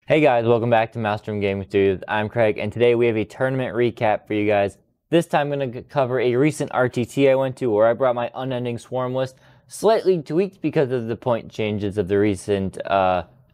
Hey guys, welcome back to Maelstrom Gaming Studios. I'm Craig, and today we have a tournament recap for you guys. This time I'm going to cover a recent RTT I went to where I brought my Unending Swarm list, slightly tweaked because of the point changes of the recent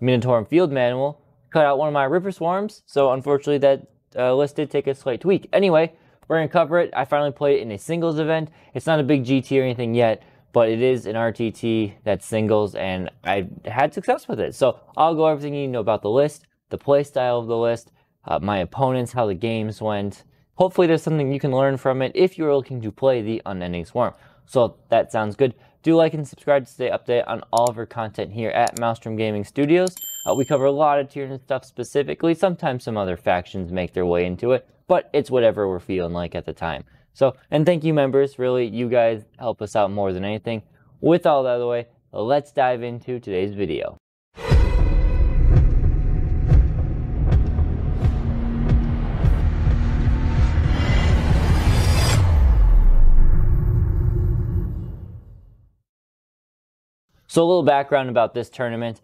Minotaur Field Manual. Cut out one of my Ripper Swarms, so unfortunately that list did take a slight tweak. Anyway, we're going to cover it. I finally played it in a singles event. It's not a big GT or anything yet, but it is an RTT that's singles, and I had success with it. So I'll go over everything you need to know about the list, the play style of the list, my opponents, how the games went. Hopefully there's something you can learn from it if you're looking to play the Unending Swarm. So that sounds good. Do like and subscribe to stay updated on all of our content here at Maelstrom Gaming Studios. We cover a lot of Tyranid stuff specifically. Sometimes some other factions make their way into it, but it's whatever we're feeling like at the time. So, and thank you members, really, you guys help us out more than anything. With all that out of the way, let's dive into today's video. So a little background about this tournament.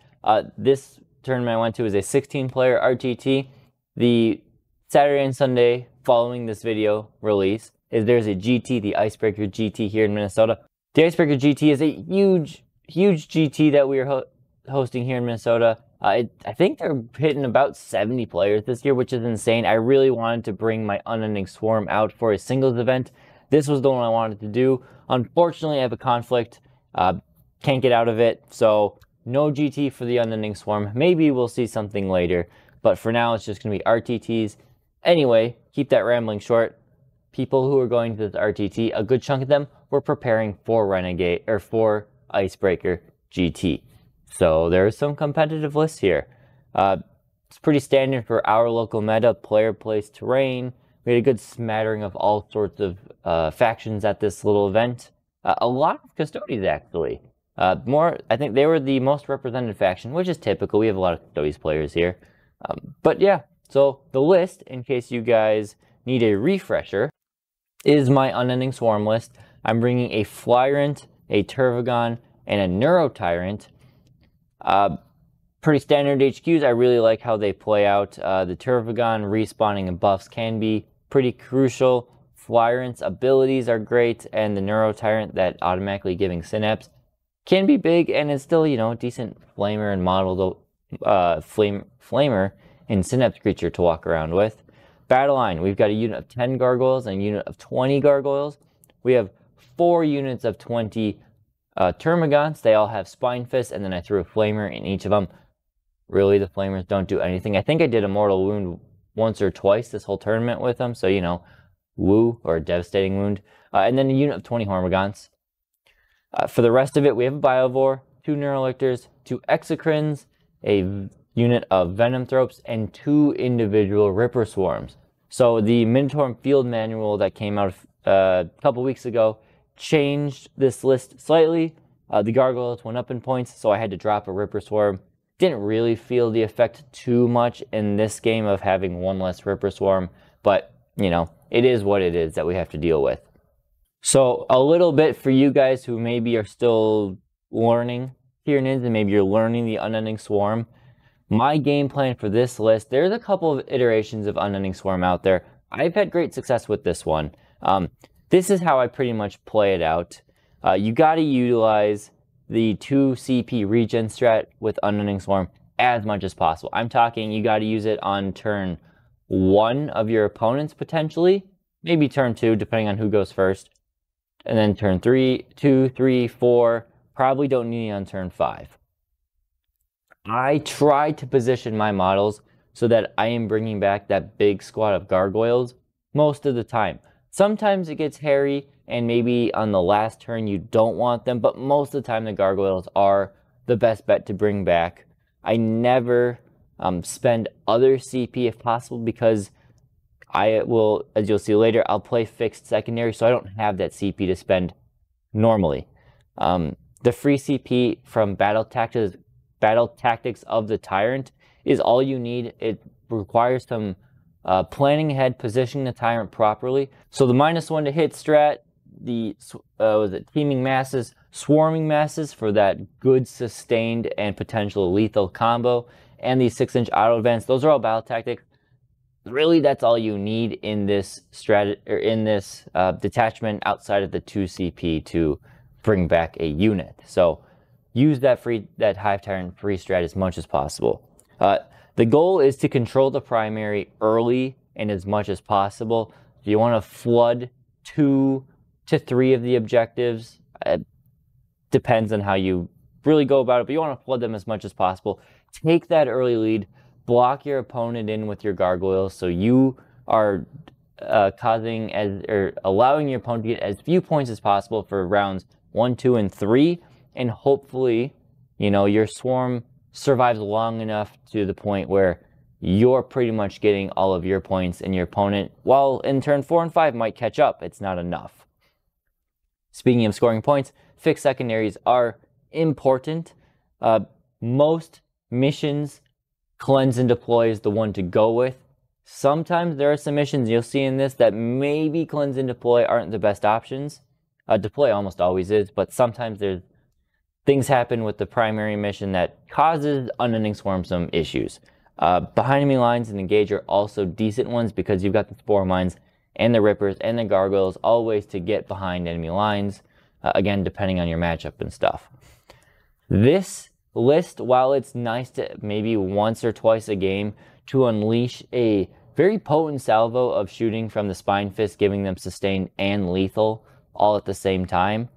This tournament I went to is a 16-player RTT. The Saturday and Sunday following this video release there's a GT, the Icebreaker GT here in Minnesota. The Icebreaker GT is a huge GT that we are hosting here in Minnesota. I think they're hitting about 70 players this year, which is insane. I really wanted to bring my Unending Swarm out for a singles event. This was the one I wanted to do. Unfortunately, I have a conflict. Can't get out of it, so no GT for the Unending Swarm. Maybe we'll see something later, but for now it's just going to be RTTs. Anyway, keep that rambling short. People who are going to this RTT, a good chunk of them were preparing for Renegade or for Icebreaker GT. So there's some competitive lists here. It's pretty standard for our local meta, player, place, terrain. We had a good smattering of all sorts of factions at this little event. A lot of Custodies actually. I think they were the most represented faction, which is typical. We have a lot of Custodies players here. But yeah, so the list, in case you guys need a refresher, is my Unending Swarm list. I'm bringing a Flyrant, a Tervagon, and a Neurotyrant. Pretty standard HQs. I really like how they play out. The Tervagon respawning and buffs can be pretty crucial. Flyrant's abilities are great, and the Neurotyrant, that automatically giving Synapse, can be big, and it's still, you know, a decent Flamer and modeled Flamer and Synapse creature to walk around with. Battle line, we've got a unit of 10 gargoyles and a unit of 20 gargoyles. We have 4 units of 20 Termagants. They all have Spine Fist, and then I threw a Flamer in each of them. Really, the Flamers don't do anything. I think I did a Mortal Wound once or twice this whole tournament with them, so, you know, woo, or a Devastating Wound. And then a unit of 20 Hormagants. For the rest of it, we have a Biovore, 2 Neurolictors, 2 Exocrines, a unit of Venomthropes, and 2 individual Ripper Swarms. So the Minotaur Field Manual that came out a couple weeks ago changed this list slightly. The Gargoyles went up in points, so I had to drop a Ripper Swarm. Didn't really feel the effect too much in this game of having 1 less Ripper Swarm, but, you know, it is what it is that we have to deal with. So a little bit for you guys who maybe are still learning Tyranids and maybe you're learning the Unending Swarm. My game plan for this list, there's a couple of iterations of Unending Swarm out there. I've had great success with this one. This is how I pretty much play it out. You got to utilize the 2 CP regen strat with Unending Swarm as much as possible. I'm talking you got to use it on turn 1 of your opponents potentially, maybe turn 2 depending on who goes first, and then turn 2, 3, 4, probably don't need it on turn 5. I try to position my models so that I am bringing back that big squad of gargoyles most of the time. Sometimes it gets hairy, and maybe on the last turn you don't want them, but most of the time the gargoyles are the best bet to bring back. I never spend other CP if possible, because I will, as you'll see later, I'll play fixed secondary, so I don't have that CP to spend normally. The free CP from Battle Tactics of the Tyrant is all you need. It requires some planning ahead, positioning the Tyrant properly. So the -1 to hit strat, the Teeming Masses, Swarming Masses for that good sustained and potential lethal combo, and the 6-inch auto advance. Those are all battle tactics. Really, that's all you need in this detachment outside of the 2 CP to bring back a unit. So use that Hive Tyrant free strat as much as possible. The goal is to control the primary early and as much as possible. If you want to flood 2 to 3 of the objectives, it depends on how you really go about it, but you want to flood them as much as possible. Take that early lead, block your opponent in with your gargoyles, so you are allowing your opponent to get as few points as possible for rounds 1, 2, and 3, and hopefully, you know, your swarm survives long enough to the point where you're pretty much getting all of your points, and your opponent, while in turn 4 and 5 might catch up, it's not enough. Speaking of scoring points, fixed secondaries are important. Most missions, cleanse and deploy is the one to go with. Sometimes there are some missions you'll see in this that maybe cleanse and deploy aren't the best options. Deploy almost always is, but sometimes there's things happen with the primary mission that causes Unending Swarm some issues. Behind enemy lines and engage are also decent ones because you've got the Spore Mines and the Rippers and the Gargoyles, all ways to get behind enemy lines, again, depending on your matchup and stuff. This list, while it's nice to maybe once or twice a game to unleash a very potent salvo of shooting from the Spine Fist, giving them sustain and lethal all at the same time,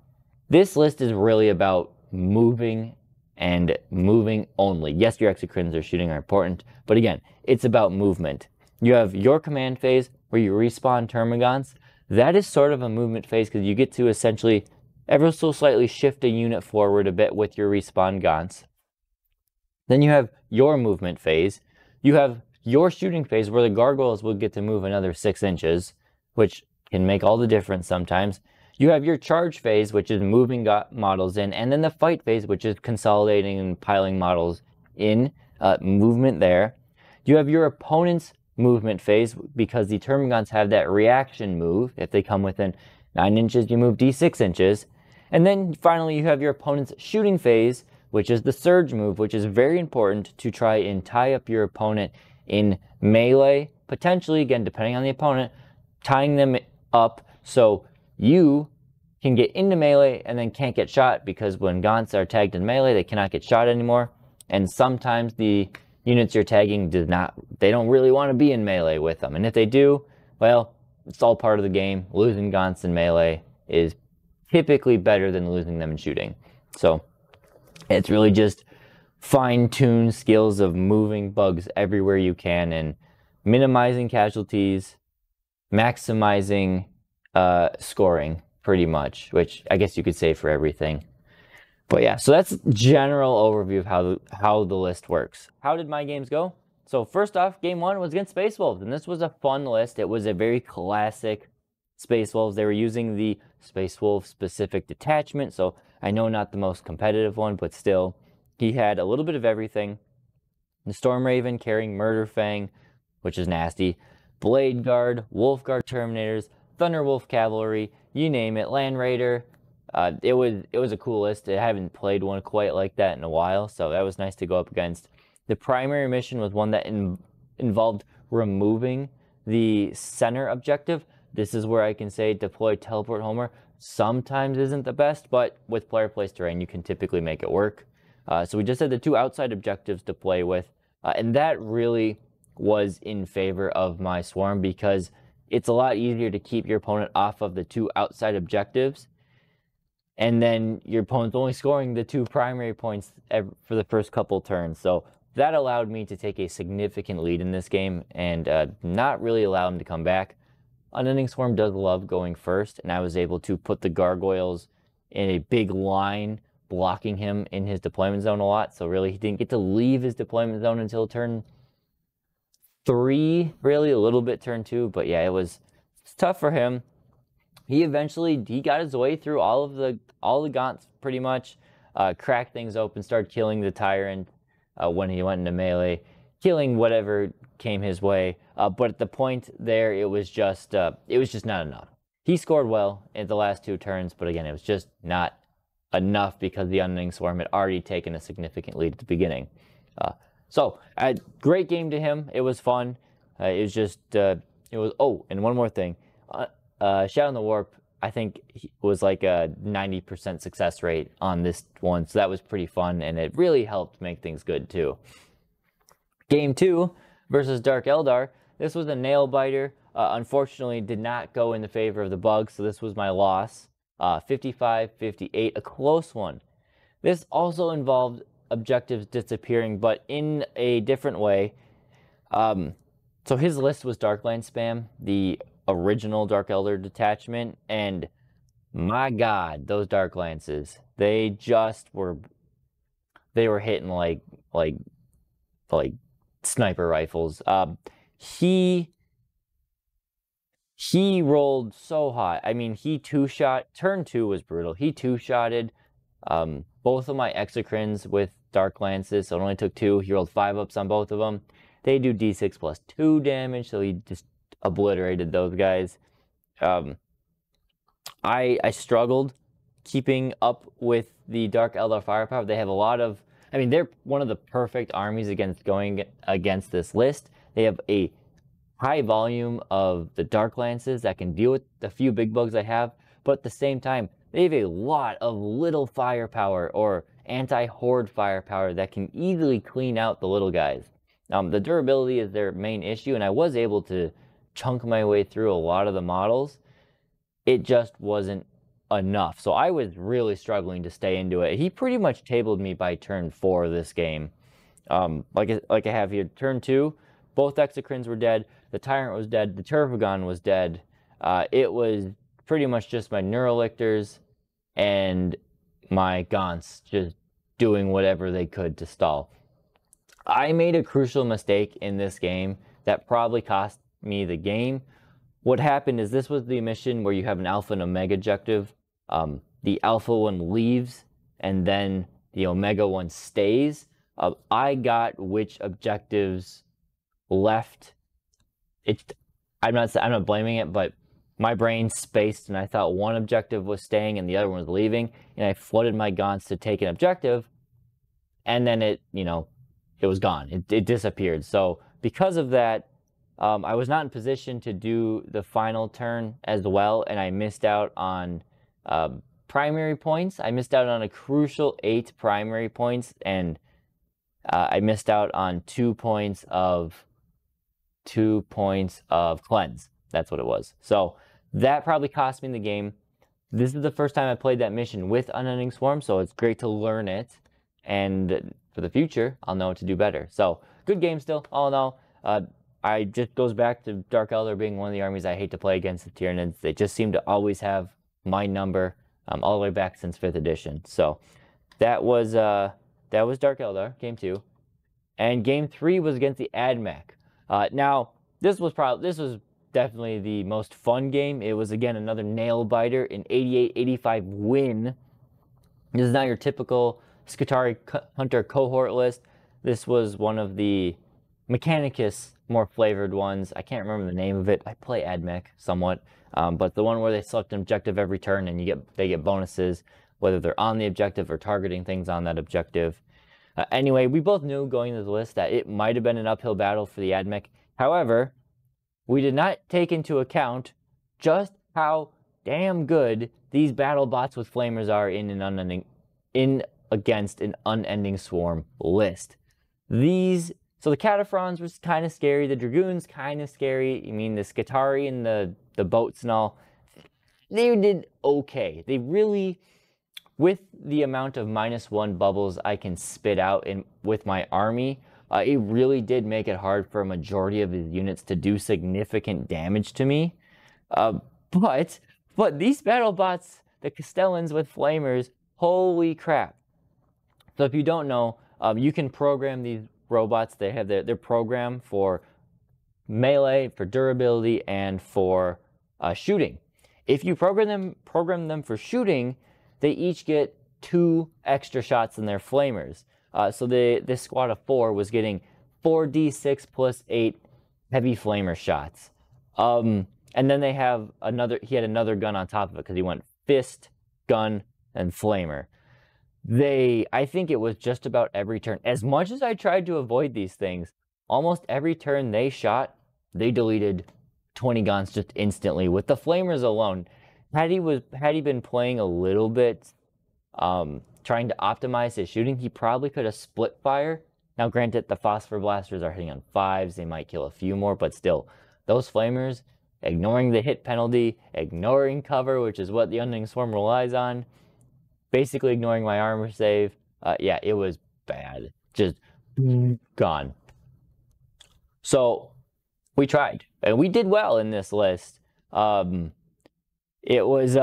this list is really about moving and moving only. Yes, your exocrines or shooting are important, but again, it's about movement. You have your command phase where you respawn Termagants. That is sort of a movement phase because you get to essentially ever so slightly shift a unit forward a bit with your respawn Gaunts. Then you have your movement phase. You have your shooting phase where the Gargoyles will get to move another 6 inches, which can make all the difference sometimes. You have your charge phase, which is moving models in, and then the fight phase, which is consolidating and piling models in, movement there. You have your opponent's movement phase because the Termagants have that reaction move. If they come within 9 inches, you move D6 inches. And then finally, you have your opponent's shooting phase, which is the surge move, which is very important to try and tie up your opponent in melee, potentially, again, depending on the opponent, tying them up so you can get into melee and then can't get shot, because when Gaunts are tagged in melee, they cannot get shot anymore. And sometimes the units you're tagging they don't really want to be in melee with them. And if they do, well, it's all part of the game. Losing Gaunts in melee is typically better than losing them in shooting. So it's really just fine-tuned skills of moving bugs everywhere you can and minimizing casualties, maximizing scoring, pretty much, which I guess you could say for everything. But yeah, so that's general overview of how the list works. How did my games go? So first off, game 1 was against Space Wolves, and this was a fun list. It was a very classic Space Wolves. They were using the Space Wolf specific detachment, so I know not the most competitive one, but still, he had a little bit of everything. The Storm Raven carrying Murder Fang, which is nasty, Blade Guard, Wolf Guard Terminators, Thunder Wolf Cavalry, you name it, Land Raider. It was a cool list. I haven't played one quite like that in a while, so that was nice to go up against. The primary mission was one that involved removing the center objective. This is where I can say deploy Teleport Homer sometimes isn't the best, but with player place terrain, you can typically make it work. So we just had the 2 outside objectives to play with, and that really was in favor of my swarm because it's a lot easier to keep your opponent off of the 2 outside objectives, and then your opponent's only scoring the 2 primary points for the first couple turns. So that allowed me to take a significant lead in this game and not really allow him to come back. Unending Swarm does love going first, and I was able to put the Gargoyles in a big line, blocking him in his deployment zone a lot. So really, he didn't get to leave his deployment zone until turn 3, really, a little bit turn 2. But yeah, it's tough for him. He got his way through all the Gaunts pretty much, cracked things open, started killing the Tyrant when he went into melee, killing whatever came his way. But at the point there, it was just not enough. He scored well in the last 2 turns, but again, it was just not enough because the Unending Swarm had already taken a significant lead at the beginning. So, great game to him. It was fun. It was just, it was, oh, and one more thing. Shadow in the Warp, I think, was like a 90% success rate on this one. So that was pretty fun, and it really helped make things good, too. Game 2 versus Dark Eldar. This was a nail biter. Unfortunately, did not go in the favor of the bugs, so this was my loss. 55-58, a close one. This also involved objectives disappearing, but in a different way. So his list was Darkland spam, the original Dark Elder detachment, and my god, those Dark Lances, they just were, they were hitting like sniper rifles. He rolled so hot. I mean, he two-shot, turn 2 was brutal. He two-shotted both of my Exocrines with Dark Lances, so it only took 2. He rolled 5-ups on both of them. They do d6 plus 2 damage, so he just obliterated those guys. I struggled keeping up with the Dark Eldar firepower. They have a lot of, I mean, they're one of the perfect armies against going against this list. They have a high volume of the Dark Lances that can deal with the few big bugs I have, but at the same time, they have a lot of little firepower or anti-horde firepower that can easily clean out the little guys. The durability is their main issue, and I was able to chunk my way through a lot of the models. It just wasn't enough, so I was really struggling to stay into it. He pretty much tabled me by turn 4 of this game. Like I have here, turn 2, both Exocrines were dead, the Tyrant was dead, the Turfagon was dead. It was pretty much just my Neurolictors and my Gaunts just doing whatever they could to stall. I made a crucial mistake in this game that probably cost me the game. What happened is this was the mission where you have an Alpha and Omega objective. The Alpha one leaves, and then the Omega one stays. I got which objectives left. I'm not blaming it, but my brain spaced, and I thought one objective was staying and the other one was leaving, and I flooded my Gaunts to take an objective, and then it was gone. It disappeared. So because of that, I was not in position to do the final turn as well, and I missed out on primary points. I missed out on a crucial 8 primary points, and I missed out on 2 points of cleanse. That's what it was. So that probably cost me the game. This is the first time I played that mission with Unending Swarm, so it's great to learn it, and for the future, I'll know what to do better. So good game still, all in all. I just goes back to Dark Eldar being one of the armies I hate to play against the Tyranids. They just seem to always have my number all the way back since 5th edition. So that was Dark Eldar, game 2. And game 3 was against the AdMech. Now, this was definitely the most fun game. It was, again, another nail biter, an 88-85 win. This is not your typical Skitarii Hunter cohort list. This was one of the Mechanicus more flavored ones. I can't remember the name of it. I play AdMech somewhat, but the one where they select an objective every turn and they get bonuses, whether they're on the objective or targeting things on that objective. Anyway, we both knew going into the list that it might have been an uphill battle for the AdMech. However, we did not take into account just how damn good these battle bots with flamers are against an Unending Swarm list. So the Cataphrons was kind of scary, the Dragoons kind of scary. I mean, the Skitarii and the boats and all, they did okay. They really, with the amount of -1 bubbles I can spit out with my army, it really did make it hard for a majority of his units to do significant damage to me. But these battle bots, the Castellans with flamers, holy crap. So if you don't know, you can program these robots. They have their program for melee, for durability, and for shooting. If you program them for shooting, they each get 2 extra shots in their flamers. So this squad of 4 was getting 4d6 plus 8 heavy flamer shots. And then he had another gun on top of it because he went fist, gun, and flamer. I think it was just about every turn. As much as I tried to avoid these things, almost every turn they shot, they deleted 20 guns just instantly with the flamers alone. Had he been playing a little bit, trying to optimize his shooting, he probably could have split fire. Now, granted, the phosphor blasters are hitting on 5s. They might kill a few more, but still, those flamers, ignoring the hit penalty, ignoring cover, which is what the Unending Swarm relies on, basically ignoring my armor save. Yeah, it was bad. Just gone. So we tried, and we did well in this list. It was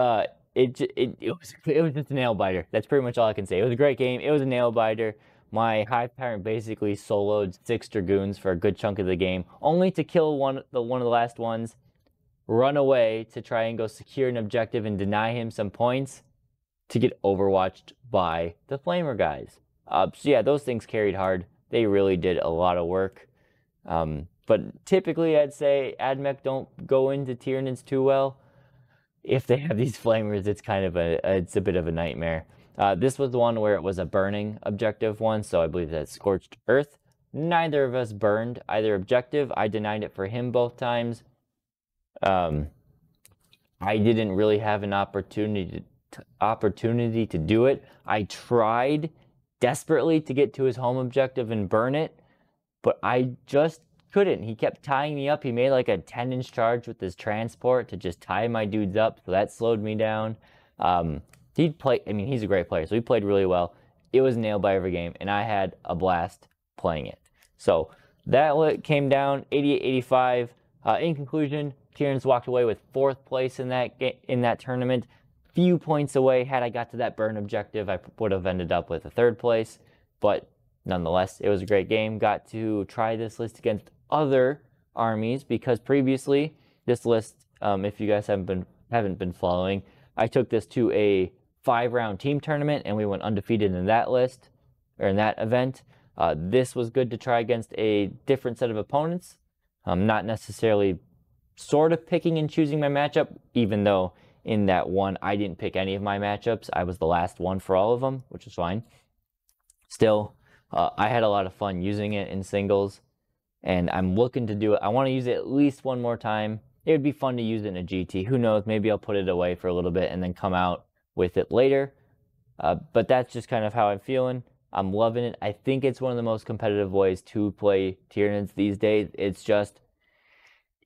just a nail biter. That's pretty much all I can say. It was a great game. It was a nail biter. My Hive Tyrant basically soloed 6 Dragoons for a good chunk of the game, only to kill one of the last ones, run away to try and go secure an objective and deny him some points to get overwatched by the Flamer guys. So yeah, those things carried hard. They really did a lot of work. But typically I'd say AdMech don't go into Tyranids too well. If they have these Flamers, it's kind of it's a bit of a nightmare. This was the one where it was a burning objective one, so I believe that's Scorched Earth. Neither of us burned either objective. I denied it for him both times. I didn't really have an opportunity to do it. I tried desperately to get to his home objective and burn it, but I just couldn't. He kept tying me up. He made like a 10-inch charge with his transport to just tie my dudes up, so that slowed me down. He's a great player, so he played really well. It was a nail biter of a game, and I had a blast playing it. So that came down 88-85. In conclusion, Tyranids walked away with 4th place in that tournament. Few points away. Had I got to that burn objective, I would have ended up with a 3rd place. But nonetheless, it was a great game. Got to try this list against other armies, because previously this list, if you guys haven't been following, I took this to a 5-round team tournament and we went undefeated in that list, or in that event. This was good to try against a different set of opponents. Not necessarily sort of picking and choosing my matchup, even though in that one I didn't pick any of my matchups. I was the last one for all of them, which was fine. Still, I had a lot of fun using it in singles, and I'm looking to do it. I want to use it at least one more time. It would be fun to use it in a GT. Who knows? Maybe I'll put it away for a little bit and then come out with it later. But that's just kind of how I'm feeling. I'm loving it. I think it's one of the most competitive ways to play Tyranids these days. It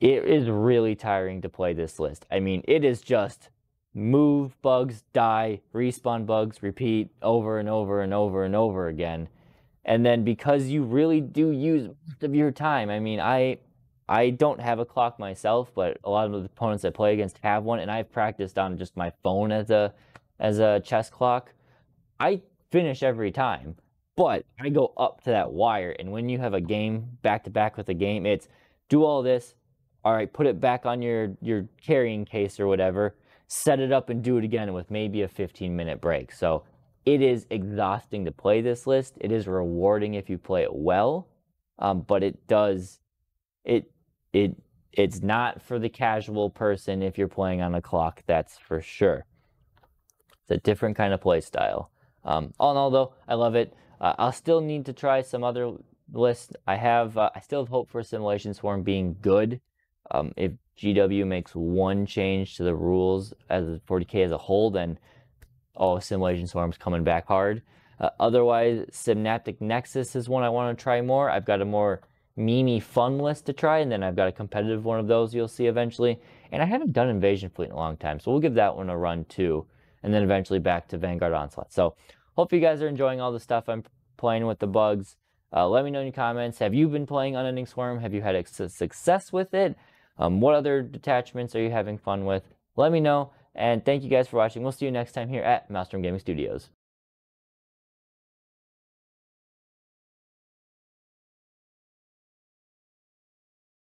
is really tiring to play this list. I mean, it is just move bugs, die, respawn bugs, repeat over and over and over and over again. And then because you really do use most of your time, I mean, I don't have a clock myself, but a lot of the opponents I play against have one, and I've practiced on just my phone as a chess clock. I finish every time, but I go up to that wire, and when you have a game back to back with a game, it's do all this, all right, put it back on your carrying case or whatever, set it up and do it again with maybe a 15-minute break. So it is exhausting to play this list. It is rewarding if you play it well, but it's not for the casual person if you're playing on a clock, that's for sure. It's a different kind of play style. All in all, though, I love it. I'll still need to try some other lists. I still have hope for Simulation Swarm being good. If GW makes one change to the rules as 40k as a whole, then Simulation Swarm's coming back hard. Otherwise, Synaptic Nexus is one I want to try more. I've got a more memey fun list to try, and then I've got a competitive one of those you'll see eventually. And I haven't done Invasion Fleet in a long time, so we'll give that one a run too, and then eventually back to Vanguard Onslaught. So hope you guys are enjoying all the stuff I'm playing with the bugs. Let me know in your comments. Have you been playing Unending Swarm? Have you had success with it? What other detachments are you having fun with? Let me know, and thank you guys for watching. We'll see you next time here at Maelstrom Gaming Studios.